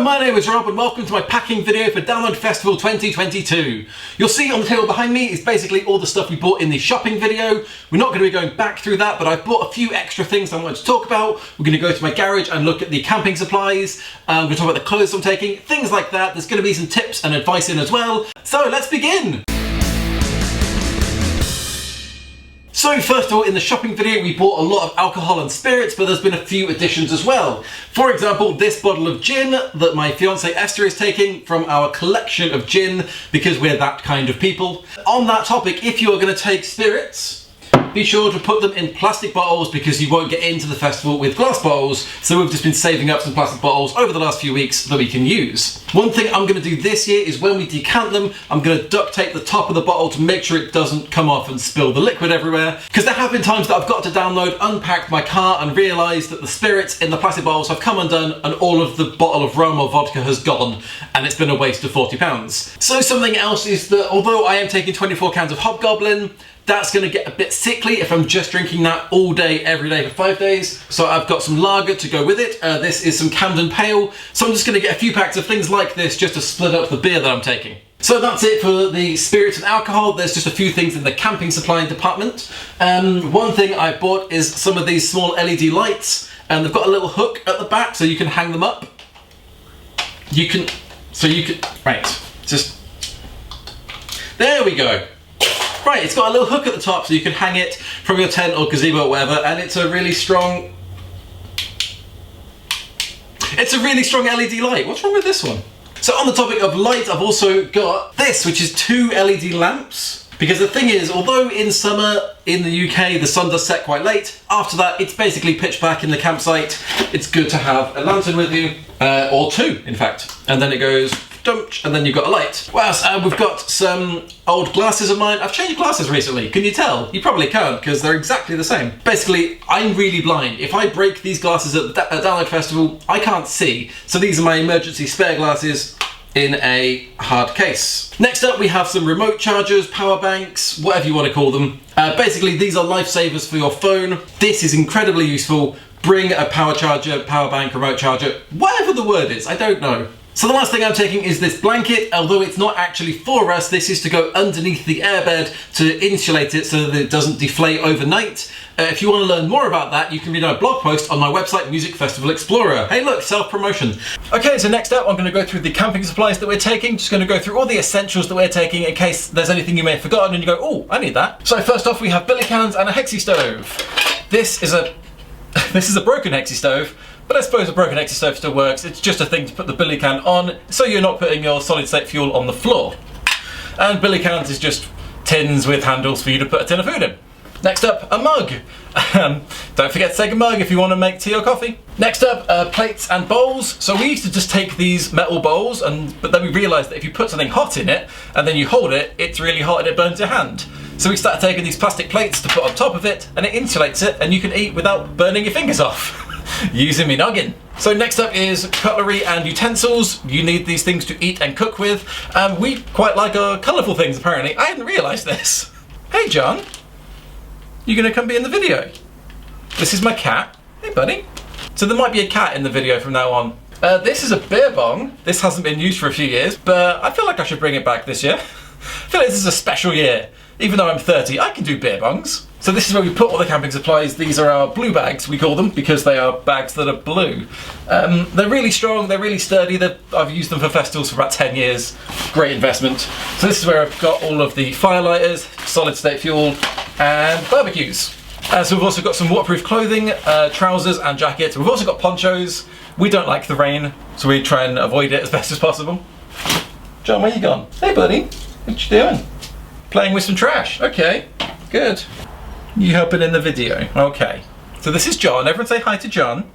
Hello, my name is Rob and welcome to my packing video for Download Festival 2022. You'll see on the table behind me is basically all the stuff we bought in the shopping video. We're not going to be going back through that, but I've bought a few extra things I wanted to talk about. We're going to go to my garage and look at the camping supplies. We're going to talk about the clothes I'm taking, things like that. There's going to be some tips and advice in as well. So let's begin! So first of all, in the shopping video we bought a lot of alcohol and spirits, but there's been a few additions as well. For example, this bottle of gin that my fiancée Esther is taking from our collection of gin, because we're that kind of people. On that topic, if you are going to take spirits, be sure to put them in plastic bottles because you won't get into the festival with glass bottles, so we've just been saving up some plastic bottles over the last few weeks that we can use. One thing I'm going to do this year is when we decant them, I'm going to duct tape the top of the bottle to make sure it doesn't come off and spill the liquid everywhere, because there have been times that I've got to download, unpacked my car and realised that the spirits in the plastic bottles have come undone and all of the bottle of rum or vodka has gone, and it's been a waste of £40. So something else is that although I am taking 24 cans of Hobgoblin, that's going to get a bit sickly if I'm just drinking that all day, every day for 5 days. So I've got some lager to go with it. This is some Camden Pale. So I'm just going to get a few packs of things like this just to split up the beer that I'm taking. So that's it for the spirits and alcohol. There's just a few things in the camping supply department. One thing I bought is some of these small LED lights, and they've got a little hook at the back so you can hang them up. There we go. Right, it's got a little hook at the top so you can hang it from your tent or gazebo or whatever, and it's a really strong LED light. What's wrong with this one? So on the topic of light, I've also got this, which is 2 LED lamps. Because the thing is, although in summer in the UK the sun does set quite late, after that it's basically pitch black in the campsite. It's good to have a lantern with you, or 2 in fact, and then it goes dumch, and then you've got a light. What else? We've got some old glasses of mine. I've changed glasses recently. Can you tell? You probably can't because they're exactly the same. Basically, I'm really blind. If I break these glasses at the Download Festival, I can't see. So these are my emergency spare glasses in a hard case. Next up we have some remote chargers, power banks, whatever you want to call them. Basically these are lifesavers for your phone. This is incredibly useful. Bring a power charger, power bank, remote charger, whatever the word is, I don't know. So the last thing I'm taking is this blanket. Although it's not actually for us, this is to go underneath the airbed to insulate it so that it doesn't deflate overnight. If you want to learn more about that, you can read our blog post on my website, Music Festival Explorer. Hey look, self-promotion. Okay, so next up I'm going to go through the camping supplies that we're taking. Just going to go through all the essentials that we're taking in case there's anything you may have forgotten and you go, oh, I need that. So first off we have billy cans and a Hexi stove. This is a broken Hexi stove. But I suppose a broken Hexi stove still works. It's just a thing to put the billy can on so you're not putting your solid state fuel on the floor. And billy cans is just tins with handles for you to put a tin of food in. Next up, a mug. Don't forget to take a mug if you want to make tea or coffee. Next up, plates and bowls. So we used to just take these metal bowls, but then we realised that if you put something hot in it and then you hold it, it's really hot and it burns your hand. So we started taking these plastic plates to put on top of it, and it insulates it and you can eat without burning your fingers off. Using me noggin. So next up is cutlery and utensils. You need these things to eat and cook with. We quite like our colourful things apparently. I hadn't realised this. Hey John, you gonna come be in the video? This is my cat. Hey buddy. So there might be a cat in the video from now on. This is a beer bong. This hasn't been used for a few years, but I feel like I should bring it back this year. I feel like this is a special year. Even though I'm 30, I can do beer bongs. So this is where we put all the camping supplies. These are our blue bags, we call them, because they are bags that are blue. They're really strong, they're really sturdy. I've used them for festivals for about 10 years. Great investment. So this is where I've got all of the firelighters, solid state fuel, and barbecues. So we've also got some waterproof clothing, trousers and jackets. We've also got ponchos. We don't like the rain, so we try and avoid it as best as possible. John, where you gone? Hey buddy, what you doing? Playing with some trash. Okay, good. You helping in the video. Okay. So this is John. Everyone say hi to John.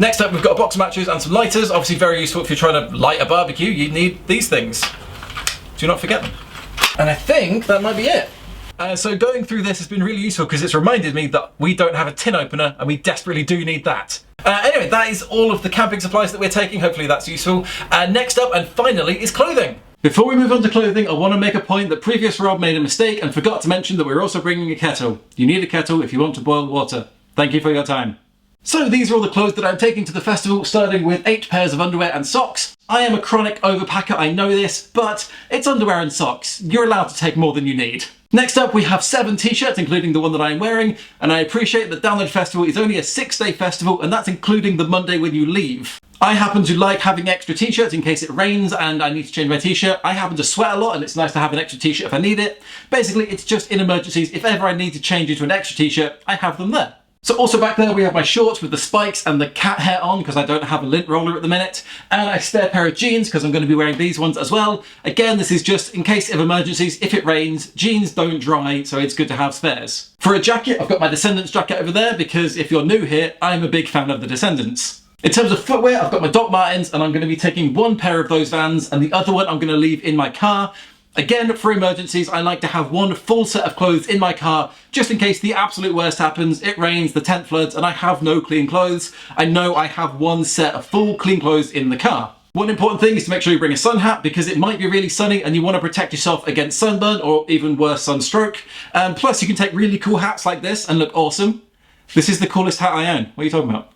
Next up we've got a box of matches and some lighters. Obviously very useful if you're trying to light a barbecue. You need these things. Do not forget them. And I think that might be it. So going through this has been really useful because it's reminded me that we don't have a tin opener and we desperately do need that. Anyway, that is all of the camping supplies that we're taking. Hopefully that's useful. Next up and finally is clothing. Before we move on to clothing, I want to make a point that previous Rob made a mistake and forgot to mention that we're also bringing a kettle. You need a kettle if you want to boil water. Thank you for your time. So these are all the clothes that I'm taking to the festival, starting with 8 pairs of underwear and socks. I am a chronic overpacker, I know this, but it's underwear and socks. You're allowed to take more than you need. Next up, we have 7 t-shirts, including the one that I'm wearing, and I appreciate that Download Festival is only a 6-day festival, and that's including the Monday when you leave. I happen to like having extra t-shirts in case it rains and I need to change my t-shirt. I happen to sweat a lot and it's nice to have an extra t-shirt if I need it. Basically, it's just in emergencies. If ever I need to change into an extra t-shirt, I have them there. So also back there we have my shorts with the spikes and the cat hair on because I don't have a lint roller at the minute, and a spare pair of jeans because I'm going to be wearing these ones as well. Again, this is just in case of emergencies. If it rains, jeans don't dry, so it's good to have spares. For a jacket, I've got my Descendants jacket over there because if you're new here, I'm a big fan of the Descendants. In terms of footwear, I've got my Doc Martens and I'm going to be taking 1 pair of those Vans and the other one I'm going to leave in my car. Again, for emergencies, I like to have 1 full set of clothes in my car, just in case the absolute worst happens, it rains, the tent floods, and I have no clean clothes. I know I have 1 set of full clean clothes in the car. One important thing is to make sure you bring a sun hat because it might be really sunny and you want to protect yourself against sunburn or even worse, sunstroke. Plus, you can take really cool hats like this and look awesome. This is the coolest hat I own. What are you talking about?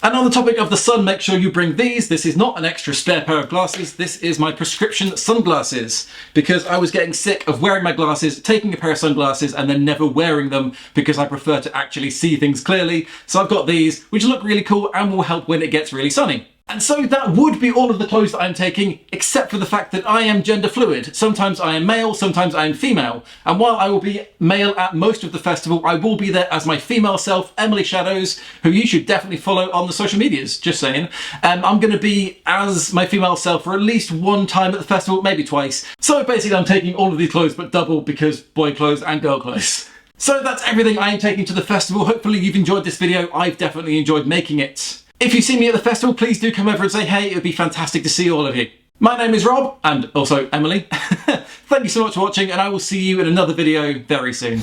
And on the topic of the sun, make sure you bring these. This is not an extra spare pair of glasses. This is my prescription sunglasses because I was getting sick of wearing my glasses, taking a pair of sunglasses and then never wearing them because I prefer to actually see things clearly. So I've got these, which look really cool and will help when it gets really sunny. And so that would be all of the clothes that I'm taking, except for the fact that I am gender fluid. Sometimes I am male, sometimes I am female. And while I will be male at most of the festival, I will be there as my female self, Emily Shadows, who you should definitely follow on the social medias, just saying. I'm going to be as my female self for at least 1 time at the festival, maybe twice. So basically I'm taking all of these clothes but double because boy clothes and girl clothes. So that's everything I am taking to the festival. Hopefully you've enjoyed this video. I've definitely enjoyed making it. If you see me at the festival, please do come over and say hey, it would be fantastic to see all of you. My name is Rob, and also Emily. Thank you so much for watching, and I will see you in another video very soon.